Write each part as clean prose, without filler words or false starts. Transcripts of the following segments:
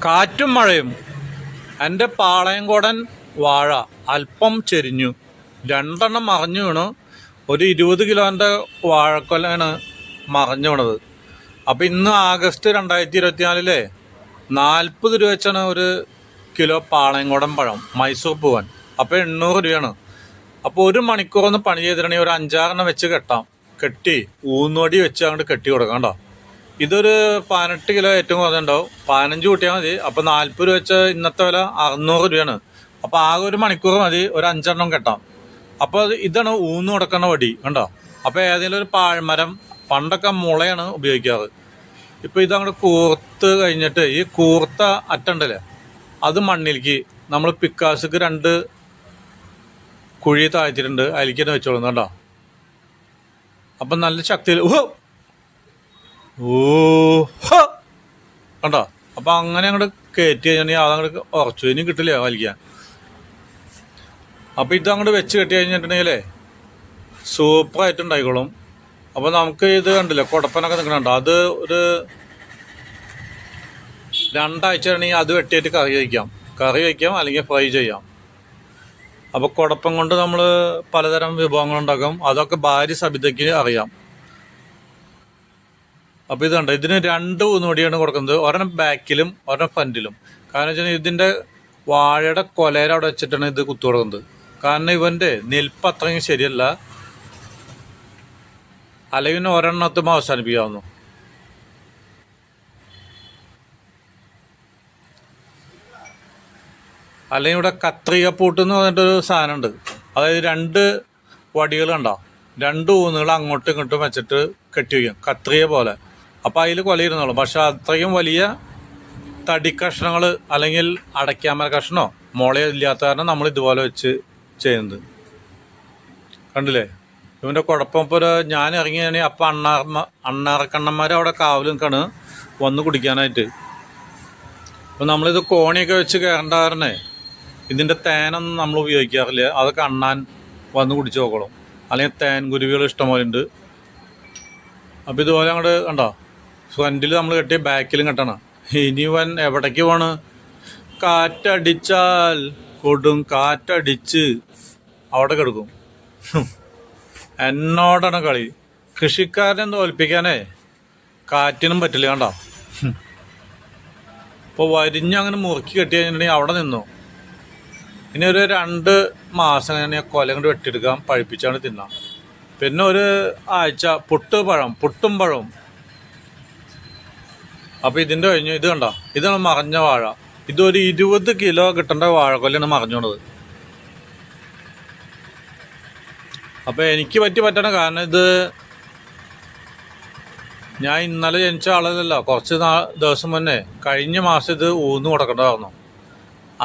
കാറ്റും മഴയും. എൻ്റെ പാളയംകോടൻ വാഴ അല്പം ചെരിഞ്ഞു, രണ്ടെണ്ണം മറിഞ്ഞു വീണു. ഒരു 20 കിലോൻ്റെ വാഴക്കൊലയാണ് മറിഞ്ഞു വീണത്. അപ്പോൾ ഇന്ന് ആഗസ്റ്റ് 2024 40 രൂപ വെച്ചാണ് ഒരു കിലോ പാളയംകോടൻ പഴം, മൈസൂർ പൂവൻ. അപ്പോൾ 800 രൂപയാണ്. അപ്പോൾ ഒരു മണിക്കൂറൊന്ന് പണി ചെയ്തിട്ടുണ്ടെങ്കിൽ ഒരു 5-6 വെച്ച് കെട്ടാം. കെട്ടി ഊന്നുവടി വെച്ച് അങ്ങോട്ട് കെട്ടി കൊടുക്കാം കേട്ടോ. ഇതൊരു 18 കിലോ ഏറ്റവും കുറഞ്ഞുണ്ടാവും. 15 കൂട്ടിയാൽ മതി. അപ്പോൾ 40 രൂപ വെച്ച് ഇന്നത്തെ വില 600 രൂപയാണ്. അപ്പോൾ ആകെ ഒരു മണിക്കൂർ മതി, ഒരു 5 കെട്ടാം. അപ്പോൾ ഇതാണ് ഊന്നു കൊടുക്കുന്ന വടി കണ്ടോ. അപ്പോൾ ഏതെങ്കിലും ഒരു പാഴ്മരം, പണ്ടൊക്കെ മുളയാണ് ഉപയോഗിക്കാറ്. ഇപ്പോൾ ഇതങ്ങോട്ട് കൂർത്ത് കഴിഞ്ഞിട്ട് ഈ കൂർത്ത അറ്റുണ്ടല്ലേ, അത് മണ്ണിലേക്ക് നമ്മൾ പിക്കാസുക്ക് 2 കുഴി താഴ്ത്തിയിട്ടുണ്ട്, അതിലേക്ക് തന്നെ വെച്ചോളുന്നു കേട്ടോ. അപ്പം നല്ല ശക്തിയിൽ കണ്ടോ. അപ്പം അങ്ങനെ അങ്ങോട്ട് കയറ്റി കഴിഞ്ഞിട്ടുണ്ടെങ്കിൽ അതങ്ങോട്ട് ഉറച്ചു, ഇനി കിട്ടില്ല വലിക്കാൻ. അപ്പം ഇതങ്ങോട്ട് വെച്ച് കെട്ടി കഴിഞ്ഞിട്ടുണ്ടെങ്കിലേ സൂപ്പറായിട്ട് ഉണ്ടായിക്കോളും. അപ്പോൾ നമുക്ക് ഇത് കണ്ടില്ലേ, കുടപ്പനൊക്കെ നിൽക്കണുണ്ടോ, അത് ഒരു 2 ആഴ്ച ആണെങ്കിൽ അത് വെട്ടിയിട്ട് കറി വയ്ക്കാം അല്ലെങ്കിൽ ഫ്രൈ ചെയ്യാം. അപ്പോൾ കുടപ്പം കൊണ്ട് നമ്മൾ പലതരം വിഭവങ്ങളുണ്ടാക്കും. അതൊക്കെ ഭാര്യ സബിതയ്ക്ക് അറിയാം. അപ്പോൾ ഇതുണ്ട്, ഇതിന് 2 ഊന്നുവടിയാണ് കൊടുക്കുന്നത്, ഒരെണ്ണം ബാക്കിലും ഒരെണ്ണം ഫ്രണ്ടിലും. കാരണം വെച്ചാൽ ഇതിൻ്റെ വാഴയുടെ കൊലയുടെ അവിടെ വെച്ചിട്ടാണ് ഇത് കുത്തു കൊടുക്കുന്നത്. കാരണം ഇവൻ്റെ നിൽപ്പ് അത്രയും ശരിയല്ല, അല്ലെങ്കിൽ ഒരെണ്ണത്തും അവസാനിപ്പിക്കാവുന്നു. അല്ലെങ്കിൽ ഇവിടെ കത്രികപ്പൂട്ട് എന്ന് പറഞ്ഞിട്ടൊരു സാധനമുണ്ട്. അതായത് 2 വടികൾ കണ്ടോ, 2 ഊന്നുകൾ അങ്ങോട്ടും ഇങ്ങോട്ടും വെച്ചിട്ട് കെട്ടി വയ്ക്കും, കത്രിക പോലെ. അപ്പോൾ അതിൽ കൊലയിരുന്നുള്ളൂ. പക്ഷെ അത്രയും വലിയ തടി കഷ്ണങ്ങൾ അല്ലെങ്കിൽ അടയ്ക്കാമര കഷ്ണമോ മുളയോ ഇല്ലാത്ത കാരണം നമ്മൾ ഇതുപോലെ വെച്ച് ചെയ്യുന്നത് കണ്ടില്ലേ. ഇവൻ്റെ കുഴപ്പം ഇപ്പോൾ ഞാൻ ഇറങ്ങിയാണെങ്കിൽ അപ്പം അണ്ണാറക്കണ്ണന്മാർ അവിടെ കാവൽ നിൽക്കാണ് വന്ന് കുടിക്കാനായിട്ട്. അപ്പോൾ നമ്മളിത് കോണിയൊക്കെ വെച്ച് കയറേണ്ട കാരണേ ഇതിൻ്റെ തേനൊന്നും നമ്മൾ ഉപയോഗിക്കാറില്ല. അതൊക്കെ അണ്ണാൻ വന്ന് കുടിച്ച് നോക്കണം. അല്ലെങ്കിൽ തേൻ കുരുവികൾ ഇഷ്ടംപോലെ ഉണ്ട്. അപ്പോൾ ഇതുപോലെ അങ്ങോട്ട് കണ്ടോ, ഫ്രണ്ടിൽ നമ്മൾ കെട്ടി ബാക്കിലും കെട്ടണം. ഇനി വൻ എവിടേക്ക് പോണ്, കാറ്റടിച്ചാൽ കൊടും കാറ്റടിച്ച് അവിടെ കിടക്കും. എന്നോടാണ് കളി. കൃഷിക്കാരനെ തോൽപ്പിക്കാനേ കാറ്റിനും പറ്റില്ല കണ്ടോ. ഇപ്പോൾ വരിഞ്ഞങ്ങനെ മുറുക്കി കെട്ടി കഴിഞ്ഞിട്ടുണ്ടെങ്കിൽ അവിടെ നിന്നു. ഇനി ഒരു 2 മാസം അങ്ങനെ കൊല കൊണ്ട് വെട്ടിയെടുക്കാം, പഴുപ്പിച്ചാണ് തിന്നാം. പിന്നെ ഒരു ആഴ്ച പുട്ടും പഴവും. അപ്പോൾ ഇതിൻ്റെ കഴിഞ്ഞു. ഇത് കണ്ടോ, ഇതാണ് മറിഞ്ഞ വാഴ. ഇതൊരു 20 കിലോ കിട്ടേണ്ട വാഴക്കൊല്ലാണ് മറിഞ്ഞോണത്. അപ്പോൾ എനിക്ക് പറ്റണ കാരണം ഇത് ഞാൻ ഇന്നലെ ജനിച്ച ആളല്ലല്ലോ, കുറച്ച് ദിവസം മുന്നേ കഴിഞ്ഞ മാസം ഇത് ഊന്ന് കൊടുക്കേണ്ടതായിരുന്നു.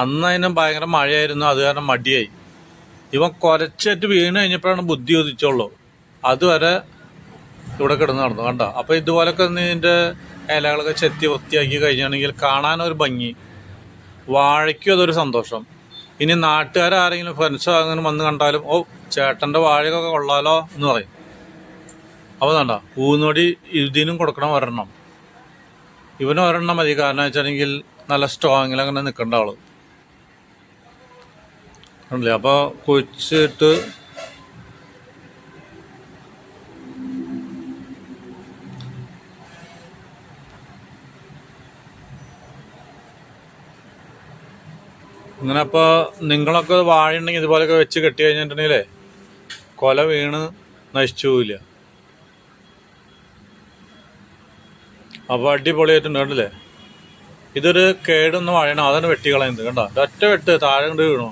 അന്ന് അതിന് ഭയങ്കര മഴയായിരുന്നു, അത് കാരണം മടിയായി. ഇവൻ കുരച്ചേറ്റ് വീണ് കഴിഞ്ഞപ്പോഴാണ് ബുദ്ധി ഉദിച്ചുള്ളൂ. അതുവരെ ഇവിടെ കിടന്ന് നടന്നു കണ്ടോ. അപ്പോൾ ഇതുപോലൊക്കെ ഇതിൻ്റെ ഇലകളൊക്കെ ചെത്തി വൃത്തിയാക്കി കഴിഞ്ഞാണെങ്കിൽ കാണാനൊരു ഭംഗി, വാഴയ്ക്കും അതൊരു സന്തോഷം. ഇനി നാട്ടുകാരെങ്കിലും ഫ്രണ്ട്സോ അങ്ങനെ വന്ന് കണ്ടാലും ഓ ചേട്ടൻ്റെ വാഴയൊക്കെ കൊള്ളാലോ എന്ന് പറയും. അപ്പോൾ വേണ്ട ഊന്നോടി ഇതിനും കൊടുക്കണം ഒരെണ്ണം. ഇവന് ഒരെണ്ണം മതി. കാരണം വെച്ചാണെങ്കിൽ നല്ല സ്ട്രോങ്ങിൽ അങ്ങനെ നിൽക്കേണ്ട ആള് ഉണ്ടല്ലേ. അപ്പോൾ കുഴിച്ചിട്ട് ഇങ്ങനെ. അപ്പോൾ നിങ്ങളൊക്കെ വാഴയുണ്ടെങ്കിൽ ഇതുപോലെയൊക്കെ വെച്ച് കെട്ടി കഴിഞ്ഞിട്ടുണ്ടെങ്കിലേ കൊല വീണ് നശിച്ചു പോവില്ല. അപ്പോൾ അടിപൊളിയായിട്ടുണ്ട് കണ്ടില്ലേ. ഇതൊരു കേടുന്ന വാഴയാണ്, അതാണ് വെട്ടി കളയുന്നത് കണ്ടോ. ഒറ്റ വെട്ട് താഴെ കൊണ്ട് വീണു.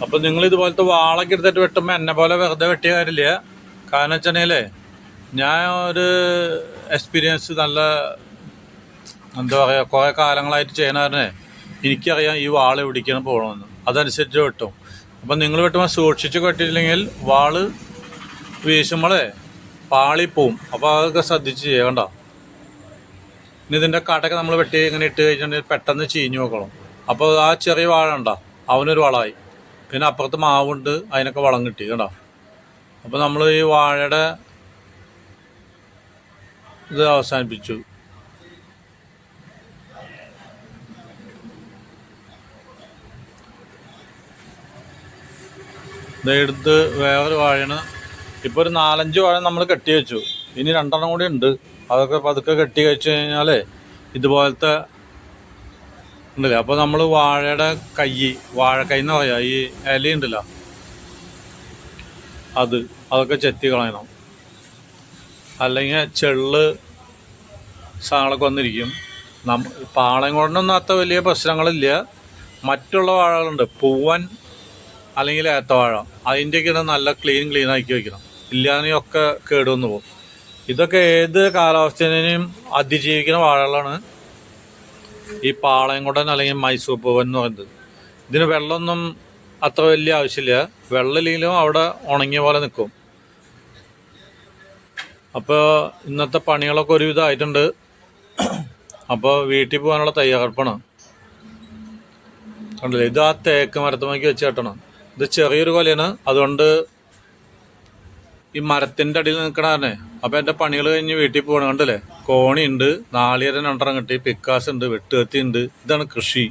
അപ്പം നിങ്ങൾ ഇതുപോലത്തെ വാളൊക്കെ എടുത്തിട്ട് വെട്ടുമ്പോൾ എന്നെ പോലെ വെറുതെ വെട്ടിയ കാര്യമില്ല. കാരണം വെച്ചിട്ടുണ്ടെങ്കിലേ ഞാൻ ഒരു എക്സ്പീരിയൻസ് നല്ല എന്താ പറയുക, കുറേ കാലങ്ങളായിട്ട് ചെയ്യണവരെ എനിക്കറിയാം ഈ വാൾ എവിടേക്കാണ് പോകണമെന്ന്. അതനുസരിച്ച് വെട്ടും. അപ്പം നിങ്ങൾ വെട്ടുമ്പോൾ സൂക്ഷിച്ച് വെട്ടിയില്ലെങ്കിൽ വാള് വീശുമ്പോഴേ പാളിപ്പോവും. അപ്പോൾ അതൊക്കെ ശ്രദ്ധിച്ച് ചെയ്യണ്ട. ഇനി ഇതിൻ്റെ കാട്ടൊക്കെ നമ്മൾ വെട്ടി ഇങ്ങനെ ഇട്ട് കഴിഞ്ഞിട്ടുണ്ടെങ്കിൽ പെട്ടെന്ന് ചീഞ്ഞു നോക്കണം. അപ്പോൾ ആ ചെറിയ വാഴ ഉണ്ടോ, അവനൊരു വളമായി. പിന്നെ അപ്പുറത്ത് മാവുണ്ട്, അതിനൊക്കെ വളം കിട്ടി കേട്ടോ. അപ്പോൾ നമ്മൾ ഈ വാഴയുടെ ഇത് അവസാനിപ്പിച്ചു. ഇതെടുത്ത് വേറൊരു വാഴയാണ്. ഇപ്പോൾ ഒരു 4-5 വാഴ നമ്മൾ കെട്ടി വെച്ചു. ഇനി 2 കൂടി ഉണ്ട്. അതൊക്കെ പതുക്കെ കെട്ടി വെച്ച് കഴിഞ്ഞാൽ ഇതുപോലത്തെ ഉണ്ടല്ലേ. അപ്പോൾ നമ്മൾ വാഴയുടെ വാഴക്കൈ എന്ന് പറയാം, ഈ ഇലയുണ്ടല്ലോ അതൊക്കെ ചെത്തി കളയണം. അല്ലെങ്കിൽ ചെള്ള് സാധനങ്ങളൊക്കെ വന്നിരിക്കും. പാളയംകോടനൊന്നും അത്ര വലിയ പ്രശ്നങ്ങളില്ല. മറ്റുള്ള വാഴകളുണ്ട്, പൂവൻ അല്ലെങ്കിൽ ഏത്തവാഴ, അതിൻ്റെയൊക്കെ നല്ല ക്ലീൻ ആക്കി വയ്ക്കണം. ഇല്ലാതെങ്കിൽ ഒക്കെ കേടുവന്ന് പോകും. ഇതൊക്കെ ഏത് കാലാവസ്ഥയിനെയും അതിജീവിക്കുന്ന വാഴകളാണ് ഈ പാളയംകോടൻ അല്ലെങ്കിൽ മൈസൂർ പൂവൻ എന്ന് പറയുന്നത്. ഇതിന് വെള്ളമൊന്നും അത്ര വലിയ ആവശ്യമില്ല. വെള്ളമില്ലെങ്കിലും അവിടെ ഉണങ്ങിയ പോലെ നിൽക്കും. അപ്പോൾ ഇന്നത്തെ പണികളൊക്കെ ഒരുവിധമായിട്ടുണ്ട്. അപ്പോൾ വീട്ടിൽ പോകാനുള്ള തയ്യാറെടുപ്പാണ്. കണ്ടില്ലേ, ഇത് ആ തേക്ക് മരത്തുമ്മയ്ക്ക് വെച്ച് കെട്ടണം. ഇത് ചെറിയൊരു കൊലയാണ്, അതുകൊണ്ട് ഈ മരത്തിൻ്റെ അടിയിൽ നിൽക്കണേ. അപ്പോൾ എൻ്റെ പണികൾ കഴിഞ്ഞ് വീട്ടിൽ പോകണം. കണ്ടല്ലേ, കോണിയുണ്ട്, നാളികേരം 2 കിട്ടി, പിക്കാസ് ഉണ്ട്, വെട്ടുകത്തി ഉണ്ട്. ഇതാണ് കൃഷി.